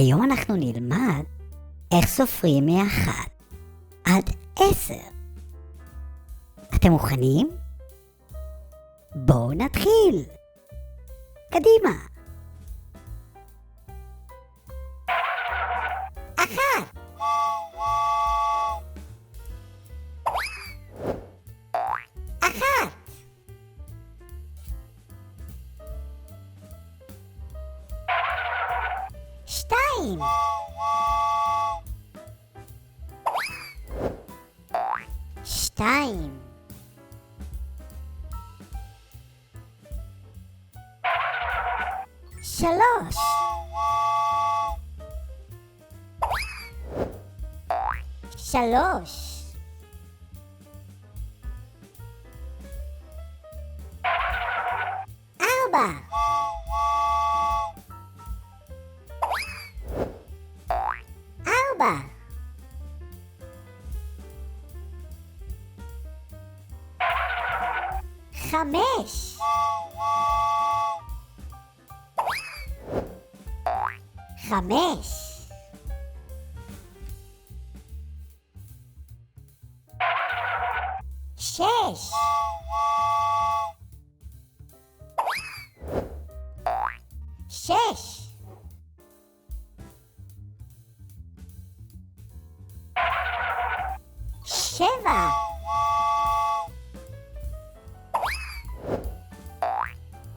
היום אנחנו נלמד איך סופרים מ-1 עד 10. אתם מוכנים? בואו נתחיל. קדימה. 1 1 2 2 3 3 4 4 5 5 6 6 7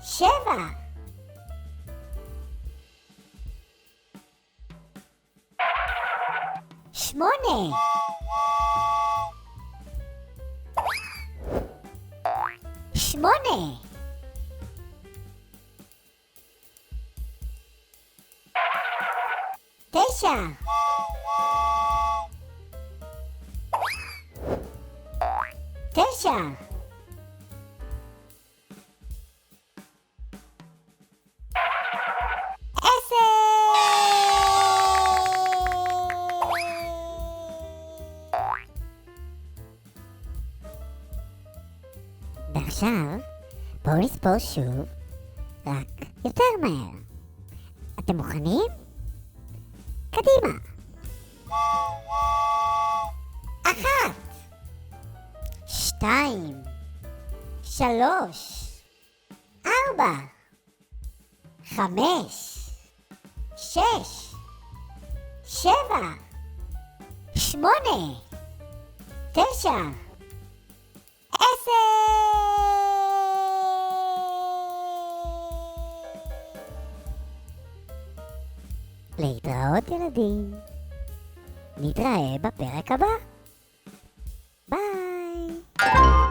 7 8 8 9 9 ועכשיו בואו נספור שוב, רק יותר מהר. אתם מוכנים? קדימה. 1 2 3 4 5 6 7 8 9 10. להתראות ילדים. נתראה בפרק הבא. ביי.